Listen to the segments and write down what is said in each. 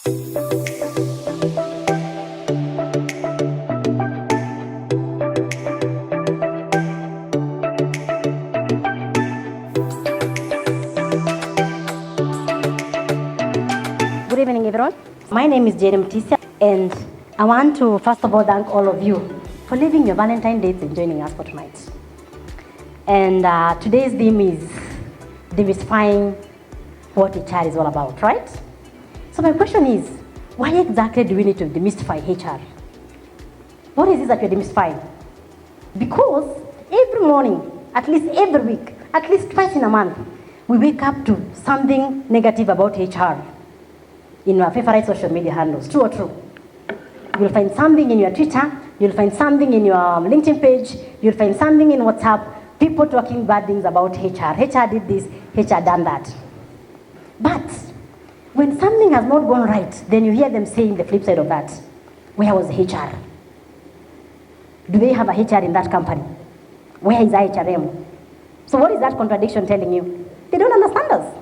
Good evening, everyone. My name is Mutisya, and I want to first of all thank all of you for leaving your Valentine dates and joining us for tonight. And today's theme is demystifying what HR is all about, right? So my question is, why exactly do we need to demystify HR? What is it that you're demystifying? Because every morning, at least every week, at least twice in a month, we wake up to something negative about HR in our favorite social media handles. True or true? You'll find something in your Twitter, you'll find something in your LinkedIn page, you'll find something in WhatsApp, people talking bad things about HR. HR did this, HR done that. But when something has not gone right, then you hear them saying the flip side of that. Where was HR? Do they have a HR in that company? Where is HRM? So what is that contradiction telling you? They don't understand us.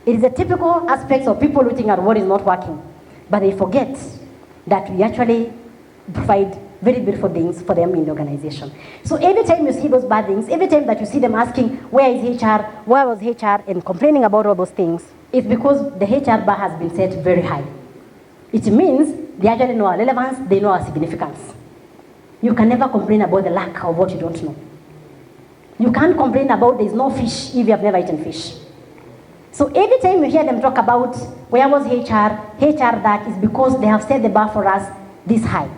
It is a typical aspect of people looking at what is not working, but they forget that we actually provide very beautiful things for them in the organization. So every time you see those bad things, every time that you see them asking, where is HR, where was HR, and complaining about all those things, it's because the HR bar has been set very high. It means they actually know our relevance, they know our significance. You can never complain about the lack of what you don't know. You can't complain about there is no fish if you have never eaten fish. So every time you hear them talk about where was HR that, is because they have set the bar for us this high.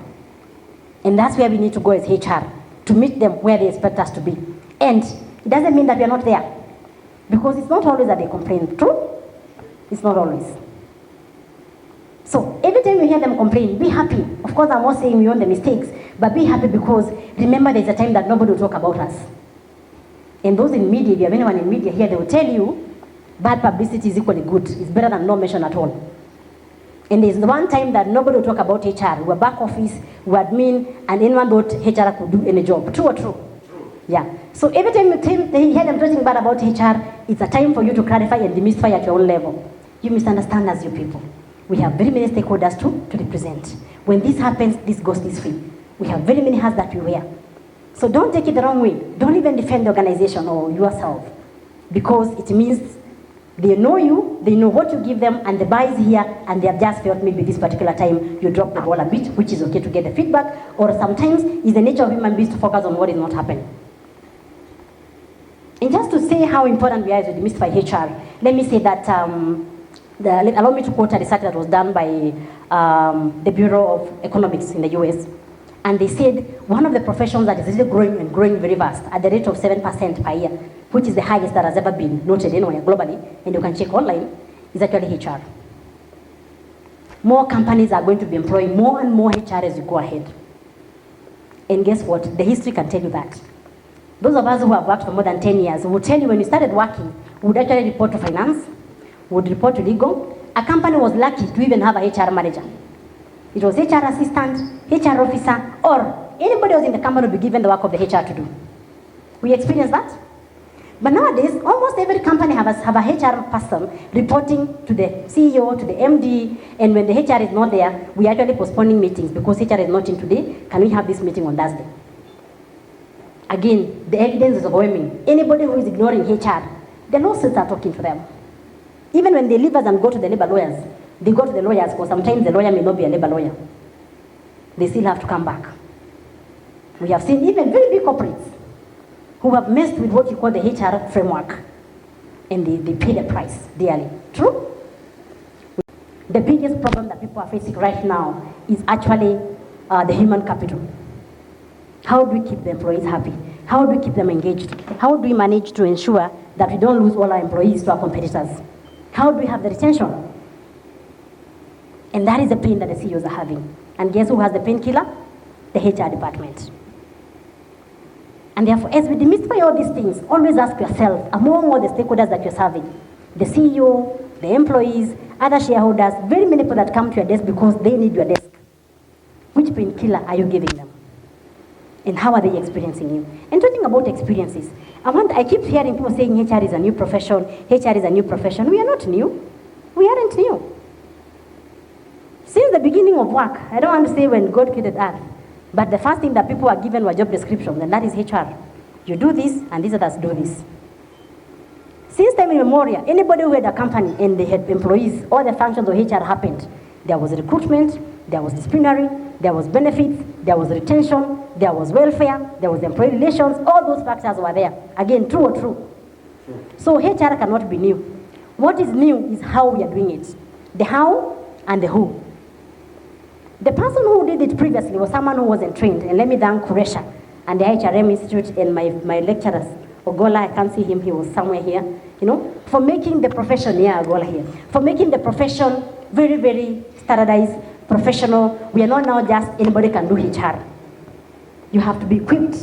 And that's where we need to go as HR, to meet them where they expect us to be. And it doesn't mean that we are not there, because it's not always that they complain. True? It's not always. So every time you hear them complain, be happy. Of course, I'm not saying we own the mistakes, but be happy, because remember there's a time that nobody will talk about us. And those in media, if you have anyone in media here, they will tell you bad publicity is equally good. It's better than no mention at all. And there's one time that nobody will talk about HR. We're back office, we're admin, and anyone thought HR could do any job. True or true? True. Yeah. So every time you hear them talking bad about HR, it's a time for you to clarify and demystify at your own level. You misunderstand as you people. We have very many stakeholders to represent. When this happens, this goes this way. We have very many hats that we wear. So don't take it the wrong way. Don't even defend the organization or yourself, because it means they know you, they know what you give them, and the bar is here, and they have just felt maybe this particular time you drop the ball a bit, which is okay to get the feedback, or sometimes it's the nature of human beings to focus on what is not happening. And just to say how important we are to demystify HR, let me say that, allow me to quote a research that was done by the Bureau of Economics in the US. And they said one of the professions that is really growing and growing very fast at the rate of 7% per year, which is the highest that has ever been noted anywhere globally, and you can check online, is actually HR. More companies are going to be employing more and more HR as you go ahead. And guess what? The history can tell you that. Those of us who have worked for more than 10 years will tell you when you started working, we would actually report to finance, would report to legal. A company was lucky to even have a HR manager. It was HR assistant, HR officer, or anybody else in the company will be given the work of the HR to do. We experienced that. But nowadays, almost every company have a HR person reporting to the CEO, to the MD, and when the HR is not there, we are actually postponing meetings because HR is not in today. Can we have this meeting on Thursday? Again, the evidence is overwhelming. Anybody who is ignoring HR, the lawsuits are talking to them. Even when they leave us and go to the labor lawyers, they go to the lawyers because sometimes the lawyer may not be a labor lawyer. They still have to come back. We have seen even very big corporates who have messed with what you call the HR framework, and they pay the price dearly. True? The biggest problem that people are facing right now is actually the human capital. How do we keep the employees happy? How do we keep them engaged? How do we manage to ensure that we don't lose all our employees to our competitors? How do we have the retention? And that is the pain that the CEOs are having. And guess who has the painkiller? The HR department. And therefore, as we demystify all these things, always ask yourself, among all the stakeholders that you're serving, the CEO, the employees, other shareholders, very many people that come to your desk because they need your desk, which painkiller are you giving them? And how are they experiencing you? And talking about experiences, I keep hearing people saying HR is a new profession, HR is a new profession. We are not new. We aren't new. the beginning of work, I don't want to say when God created earth, but the first thing that people were given were job descriptions, and that is HR. You do this, and these others do this. Since time immemorial, anybody who had a company and they had employees, all the functions of HR happened. There was recruitment, there was disciplinary, there was benefits, there was retention, there was welfare, there was employee relations, all those factors were there. Again, true or true? So HR cannot be new. What is new is how we are doing it. The how and the who. The person who did it previously was someone who wasn't trained, and let me thank Kuresha and the HRM Institute and my lecturers. Ogola, I can't see him, he was somewhere here, for making the profession, Ogola here, for making the profession very, very standardized, professional. We are not now just anybody can do HR. You have to be equipped,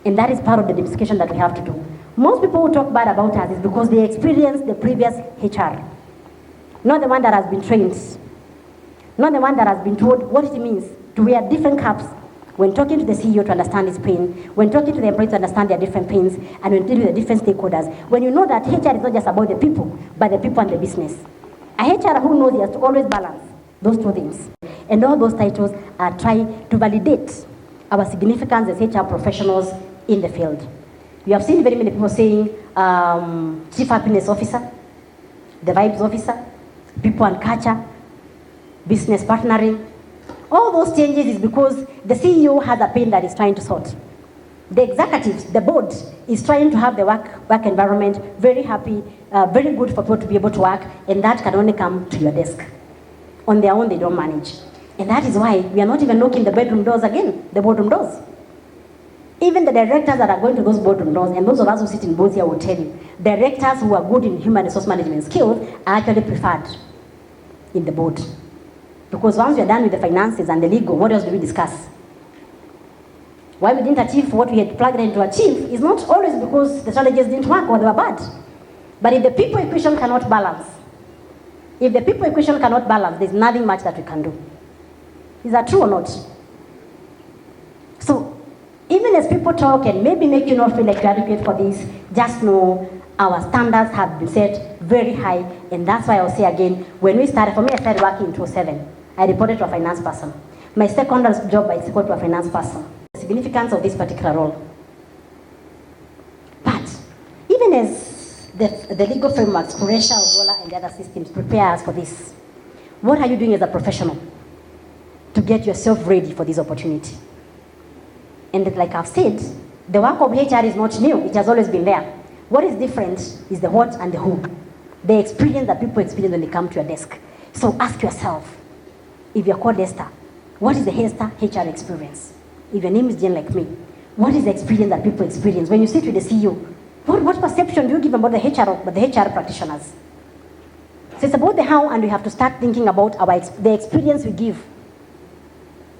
and that is part of the demystification that we have to do. Most people who talk bad about us is because they experienced the previous HR, not the one that has been trained, not the one that has been told what it means to wear different caps when talking to the CEO to understand his pain, when talking to the employees to understand their different pains, and when dealing with the different stakeholders. When you know that HR is not just about the people, but the people and the business. A HR who knows he has to always balance those two things. And all those titles are trying to validate our significance as HR professionals in the field. You have seen very many people saying Chief Happiness Officer, the Vibes Officer, People and Culture, Business Partnering. All those changes is because the CEO has a pain that he's trying to sort. The executives, the board, is trying to have the work environment very happy, very good for people to be able to work, and that can only come to your desk. On their own, they don't manage. And that is why we are not even knocking the bedroom doors again, the boardroom doors. Even the directors that are going to those boardroom doors, and those of us who sit in boards here will tell you, directors who are good in human resource management skills are actually preferred in the board. Because once we are done with the finances and the legal, what else do we discuss? Why we didn't achieve what we had plugged in to achieve is not always because the strategies didn't work or they were bad. But if the people equation cannot balance, there's nothing much that we can do. Is that true or not? So, even as people talk and maybe make you not feel like you're adequate for this, just know our standards have been set very high, and that's why I'll say again, when we started, for me, I started working in 2007. I reported to a finance person. My second job, I reported to a finance person. The significance of this particular role. But even as the legal frameworks, Kuresha, Ogola, and the other systems prepare us for this, what are you doing as a professional to get yourself ready for this opportunity? And like I've said, the work of HR is not new. It has always been there. What is different is the what and the who. The experience that people experience when they come to your desk. So ask yourself, if you're called Esther, what is the Esther HR experience? If your name is Jane like me, what is the experience that people experience? When you sit with the CEO, what perception do you give about the HR practitioners? So it's about the how, and we have to start thinking about the experience we give.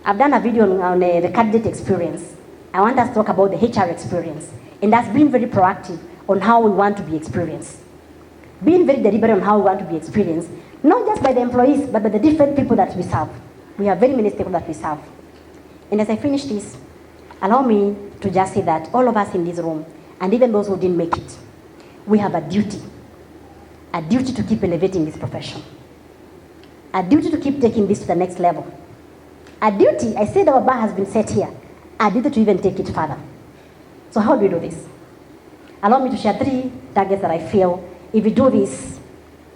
I've done a video on the candidate experience. I want us to talk about the HR experience. And that's being very proactive on how we want to be experienced. Being very deliberate on how we want to be experienced, not just by the employees, but by the different people that we serve. We have very many stakeholders that we serve. And as I finish this, allow me to just say that all of us in this room, and even those who didn't make it, we have a duty to keep elevating this profession, a duty to keep taking this to the next level, a duty, I said our bar has been set here, a duty to even take it further. So how do we do this? Allow me to share 3 targets that I feel, if we do this,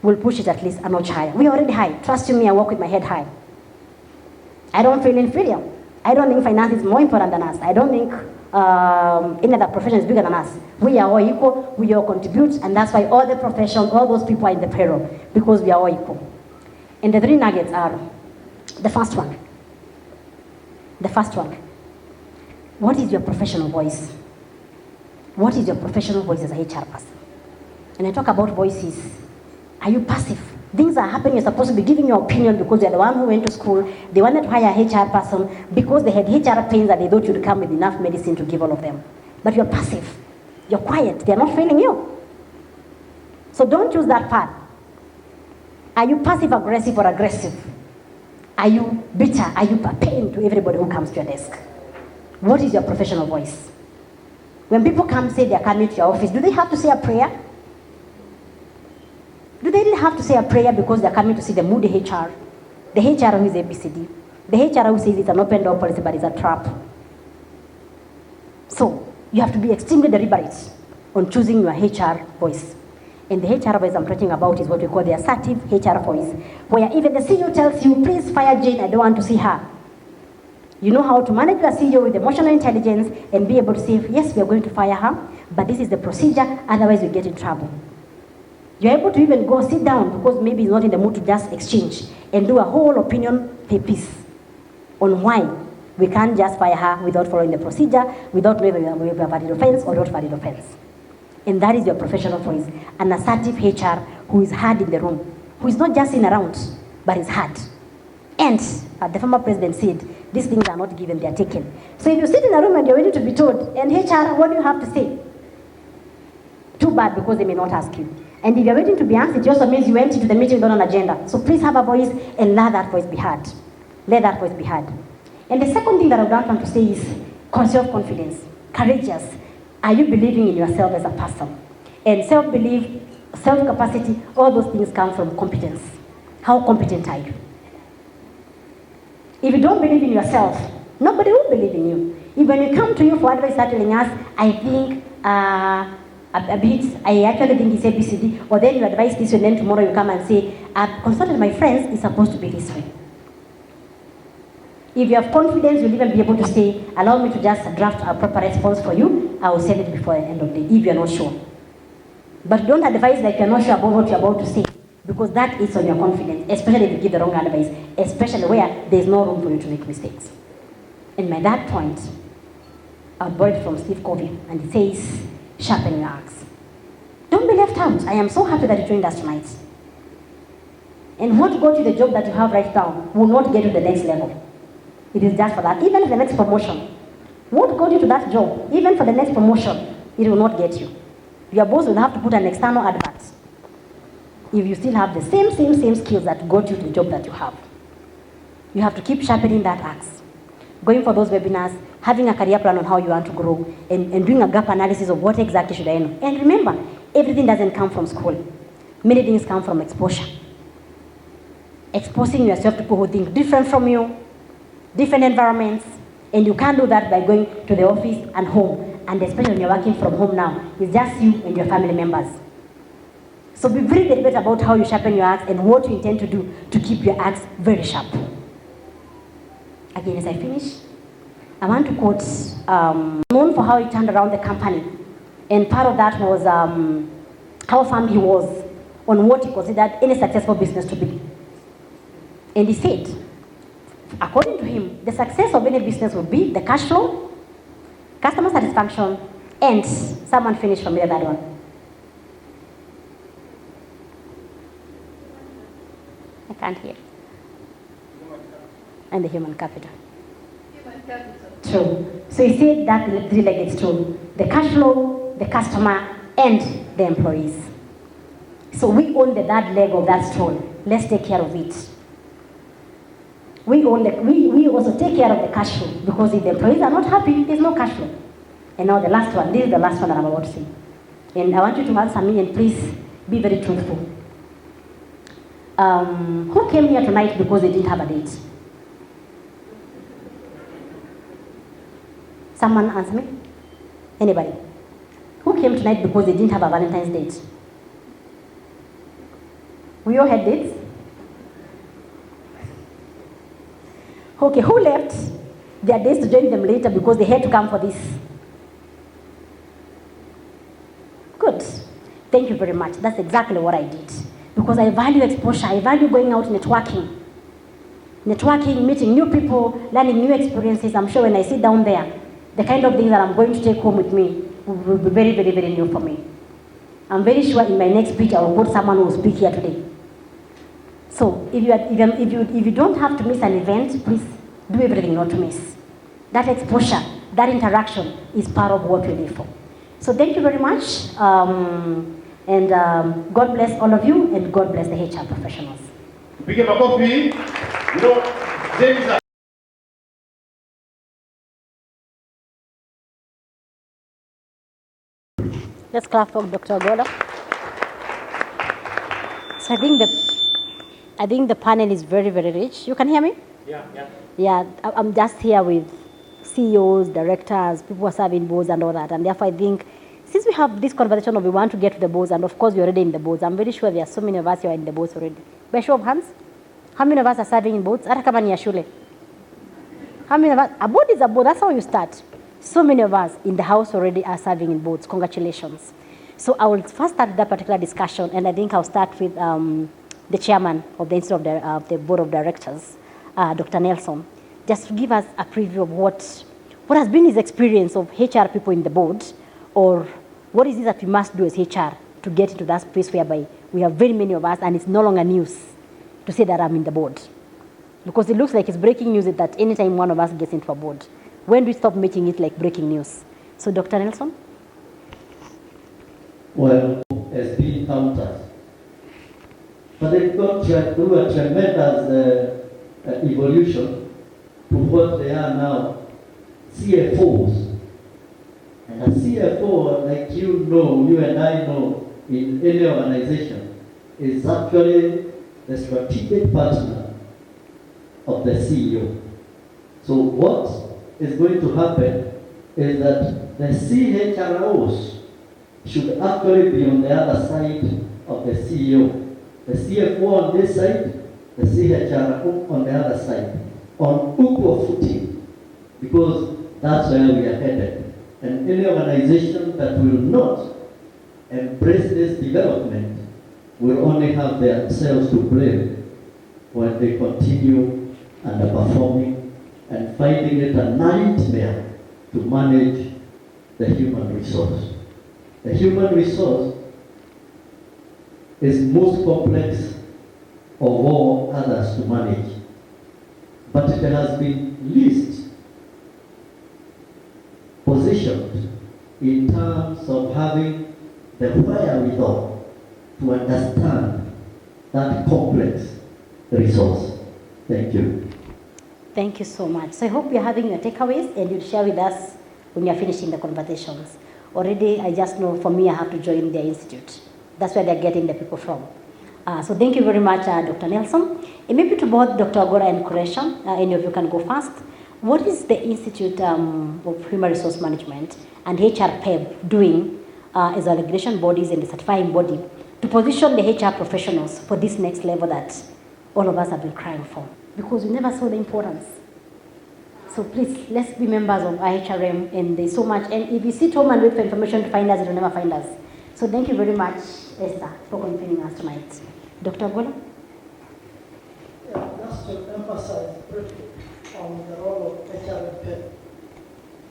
we'll push it at least a notch higher. We are already high. Trust you me, I walk with my head high. I don't feel inferior. I don't think finance is more important than us. I don't think any other profession is bigger than us. We are all equal, we all contribute, and that's why all the professions, all those people are in the payroll, because we are all equal. And the 3 nuggets are, the first one, what is your professional voice? What is your professional voice as a HR person? And I talk about voices. Are you passive? Things are happening, you're supposed to be giving your opinion because you're the one who went to school. They wanted to hire a HR person because they had HR pains and they thought you'd come with enough medicine to give all of them. But you're passive. You're quiet. They're not failing you. So don't choose that path. Are you passive-aggressive or aggressive? Are you bitter? Are you a pain to everybody who comes to your desk? What is your professional voice? When people come say they're coming to your office, do they have to say a prayer? Do they really have to say a prayer because they're coming to see the moody HR? the HR who is ABCD, the HR who says it's an open door policy but it's a trap. So you have to be extremely deliberate on choosing your HR voice. And the HR voice I'm talking about is what we call the assertive HR voice, where even the CEO tells you, please fire Jane, I don't want to see her. You know how to manage your CEO with emotional intelligence and be able to say, yes, we are going to fire her, but this is the procedure, otherwise we get in trouble. You're able to even go sit down because maybe he's not in the mood to just exchange and do a whole opinion piece on why we can't just fire her without following the procedure, without knowing whether we have a valid offense or not valid offense. And that is your professional voice, an assertive HR who is heard in the room, who is not just in around, but is heard. And the former president said, these things are not given, they are taken. So if you sit in a room and you're ready to be told, and HR, what do you have to say? Too bad, because they may not ask you. And if you're waiting to be asked, it also means you went into the meeting without an agenda. So please have a voice and let that voice be heard. Let that voice be heard. And the second thing that I would want to say is self-confidence, courageous. Are you believing in yourself as a person? And self-belief, self-capacity, all those things come from competence. How competent are you? If you don't believe in yourself, nobody will believe in you. If when you come to you for advice, start telling us, I think a bit, I actually think it's ABCD, or then you advise this and then tomorrow you come and say, I've consulted my friends, it's supposed to be this way. If you have confidence, you'll even be able to say, allow me to just draft a proper response for you, I will send it before the end of the day, if you're not sure. But don't advise like you're not sure about what you're about to say, because that is on your confidence, especially if you give the wrong advice, especially where there's no room for you to make mistakes. And by that point, I borrowed from Steve Covey, and it says, sharpen your axe. Don't be left out. I am so happy that you joined us tonight. And what got you the job that you have right now will not get you to the next level. It is just for that. Even the next promotion, what got you to that job, even for the next promotion, it will not get you. Your boss will have to put an external advert if you still have the same skills that got you to the job that you have. You have to keep sharpening that axe. Going for those webinars, having a career plan on how you want to grow, and doing a gap analysis of what exactly should I know. And remember, everything doesn't come from school. Many things come from exposure. Exposing yourself to people who think different from you, different environments, and you can't do that by going to the office and home. And especially when you're working from home now, it's just you and your family members. So be very deliberate about how you sharpen your axe and what you intend to do to keep your axe very sharp. Again, as I finish, I want to quote, known for how he turned around the company. And part of that was how firm he was on what he considered any successful business to be. And he said, according to him, the success of any business would be the cash flow, customer satisfaction, and someone finished from the other one. I can't hear. And the human capital. Human capital. True. So he said that three legs true. The cash flow, the customer, and the employees. So we own the third leg of that stool. Let's take care of it. We also take care of the cash flow, because if the employees are not happy, there's no cash flow. And now the last one, this is the last one that I'm about to say. And I want you to answer me, and please be very truthful. Who came here tonight because they didn't have a date? Someone answer me? Anybody? Who came tonight because they didn't have a Valentine's date? We all had dates? Okay, who left their dates to join them later because they had to come for this? Good. Thank you very much. That's exactly what I did. Because I value exposure. I value going out networking. Networking, meeting new people, learning new experiences. I'm sure when I sit down there, the kind of things that I'm going to take home with me will be very, very, very new for me. I'm very sure in my next speech I will put someone who will speak here today. So if you don't have to miss an event, please do everything not to miss. That exposure, that interaction is part of what we live for. So thank you very much. And God bless all of you, and God bless the HR professionals. Big up a copy. You know, James. Let's clap for Dr. Gola. So I think the panel is very, very rich. You can hear me? Yeah. Yeah, I'm just here with CEOs, directors, people who are serving boards and all that. And therefore, I think since we have this conversation of we want to get to the boards, and of course, we're already in the boards, I'm very sure there are so many of us who are in the boards already. By show of hands, how many of us are serving in boards? Hata kama ni ya shule. How many of us? A board is a board. That's how you start. So many of us in the house already are serving in boards. Congratulations. So I will first start that particular discussion, and I think I'll start with the chairman of the Institute of the Board of Directors, Dr. Nelson, just to give us a preview of what has been his experience of HR people in the board, or what is it that we must do as HR to get into that place whereby we have very many of us, and it's no longer news to say that I'm in the board. Because it looks like it's breaking news that anytime one of us gets into a board, when do we stop making it like breaking news? So Dr. Nelson? Well, has been counters. But they've gone through a tremendous evolution to what they are now, CFOs. And a CFO, like you and I know, in any organization, is actually the strategic partner of the CEO. So what is going to happen is that the CHROs should actually be on the other side of the CEO. The CFO on this side, the CHRO on the other side, on equal footing, because that's where we are headed. And any organization that will not embrace this development will only have themselves to blame when they continue underperforming and finding it a nightmare to manage the human resource. The human resource is most complex of all others to manage, but it has been least positioned in terms of having the wherewithal to understand that complex resource. Thank you. Thank you so much. So I hope you're having your takeaways and you'll share with us when you're finishing the conversations. Already, I just know for me, I have to join their institute. That's where they're getting the people from. So thank you very much, Dr. Nelson. And maybe to both Dr. Agora and Kuresha, any of you can go first. What is the Institute of Human Resource Management and HRPEB doing as a regulation bodies and the certifying body to position the HR professionals for this next level that all of us have been crying for? Because we never saw the importance. So please, let's be members of IHRM, and there's so much. And if you sit home and wait for information to find us, you'll never find us. So thank you very much, Esther, for convening us tonight. Dr. Gola? Yeah, just to emphasize briefly on the role of HRM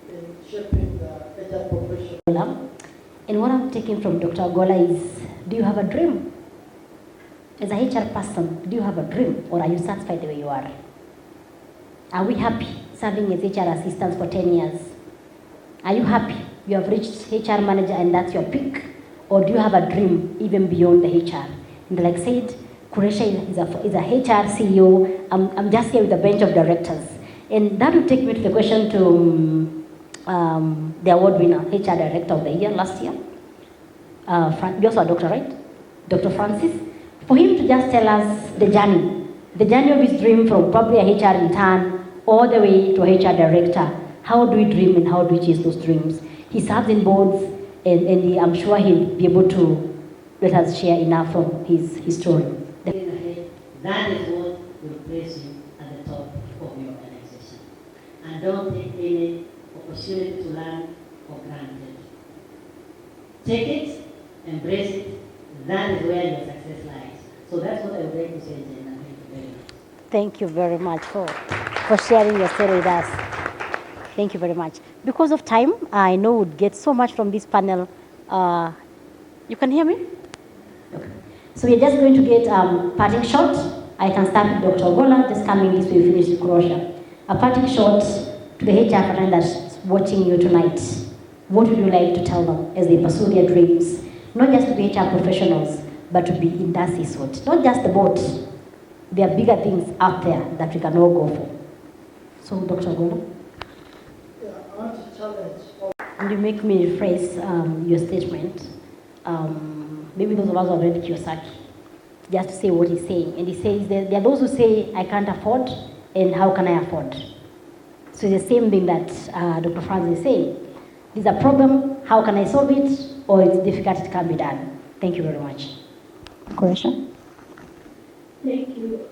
in shaping the HR profession. And what I'm taking from Dr. Gola is, do you have a dream? As a HR person, do you have a dream, or are you satisfied the way you are? Are we happy serving as HR assistants for 10 years? Are you happy you have reached HR manager and that's your peak? Or do you have a dream even beyond the HR? And like I said, Kuresha is a HR CEO. I'm just here with a bench of directors. And that will take me to the question to the award winner, HR Director of the Year last year. You're also a doctor, right? Dr. Francis. For him to just tell us the journey of his dream from probably a HR intern all the way to a HR director. How do we dream and how do we chase those dreams? He serves in boards, and I'm sure he'll be able to let us share enough from his story. That is what will place you at the top of your organization. And don't take any opportunity to learn for granted. Take it, embrace it. That is where your success lies. So that's what I would like to say, Jen. Thank you very much for sharing your story with us. Thank you very much. Because of time, I know we'd get so much from this panel. You can hear me? Okay. So we're just going to get parting shot. I can start with Dr. Gola, just coming this way, we finish with Croatia. A parting shot to the HR fraternity that's watching you tonight. What would you like to tell them as they pursue their dreams? Not just to the HR professionals, but to be in that C-suite. Not just the board. There are bigger things out there that we can all go for. So, Dr. Gola? Yeah, I want to challenge all. And you make me rephrase your statement. Maybe those of us who have read Kiyosaki. just to say what he's saying. And he says there are those who say, I can't afford, and how can I afford? So it's the same thing that Dr. Francis is saying. There's a problem, how can I solve it? Or it's difficult, it can be done. Thank you very much. Question? Thank you.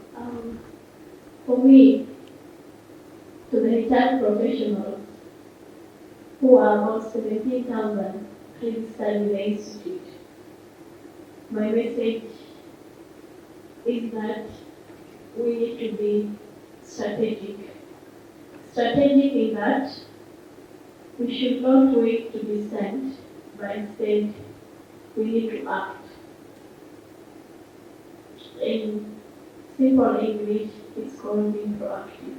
For me, to the retired professionals who are about 17,000 registered in the institute, my message is that we need to be strategic. Strategic in that we should not wait to be sent, but instead we need to act. In simple English, it's called being proactive.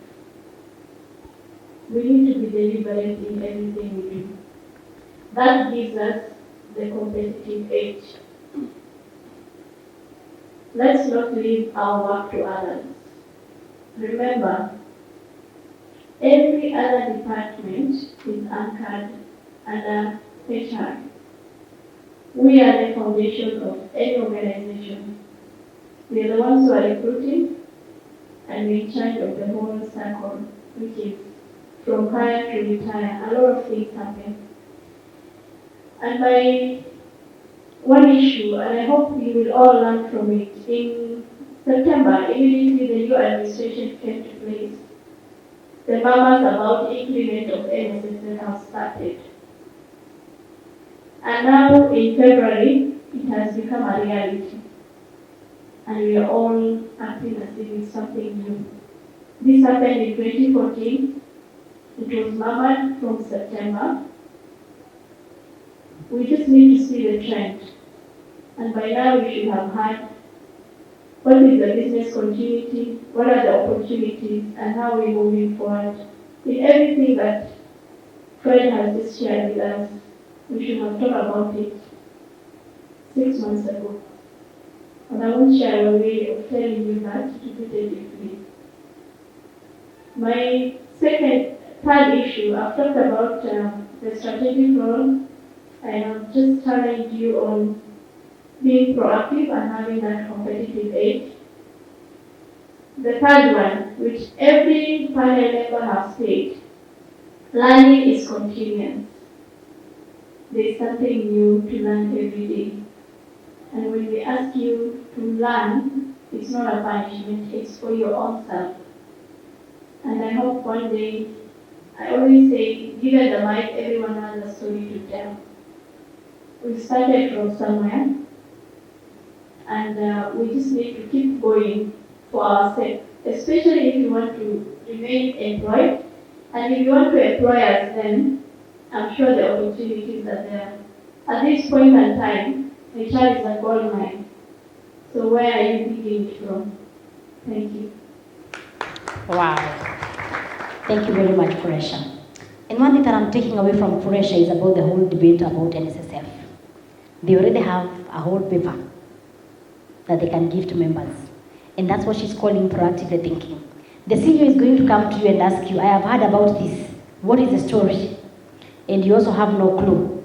We need to be deliberate in everything we do. That gives us the competitive edge. Let's not leave our work to others. Remember, every other department is anchored under HR. We are the foundation of any organization. We are the ones who are recruiting, and we're in charge of the whole circle, which is from hire to retire. A lot of things happen. And my one issue, and I hope you will all learn from it, in September, immediately the new administration came to place, the murmurs about increment of NSSF have started. And now in February, it has become a reality. And we are all acting as if it's something new. This happened in 2014. It was murmured from September. We just need to see the trend. And by now we should have heard what is the business continuity, what are the opportunities, and how we're moving forward. In everything that Fred has just shared with us, we should have thought about it 6 months ago. And I won't share a way of telling you that to put it deeply. My third issue, I've talked about the strategic role. I have just challenged you on being proactive and having that competitive edge. The third one, which every panel member has said, learning is continuous. There's something new to learn every day. And when we ask you to learn, it's not a punishment, it's for your own self. And I hope one day, I always say, given the mic, everyone has a story to tell. We started from somewhere, and we just need to keep going for ourselves, especially if you want to remain employed. And if you want to employ us, then I'm sure the opportunities are there. At this point in time, HR is a gold mine. So where are you digging it from? Thank you. Wow. Thank you very much, Puresha. And one thing that I'm taking away from Puresha is about the whole debate about NSSF. They already have a whole paper that they can give to members. And that's what she's calling proactive thinking. The CEO is going to come to you and ask you, I have heard about this. What is the story? And you also have no clue.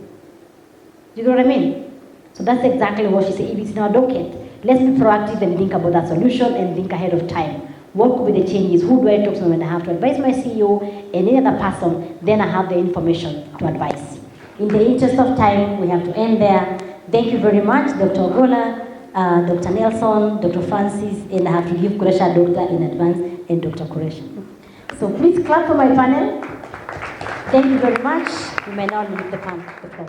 Do you know what I mean? So that's exactly what she said. If it's in our docket, let's be proactive and think about that solution and think ahead of time. What could be the changes? Who do I talk to when I have to advise my CEO and any other person? Then I have the information to advise. In the interest of time, we have to end there. Thank you very much, Dr. Ogola, Dr. Nelson, Dr. Francis, and I have to give Kuresha a doctor in advance, and Dr. Kuresha. So please clap for my panel. Thank you very much. You may now leave the floor.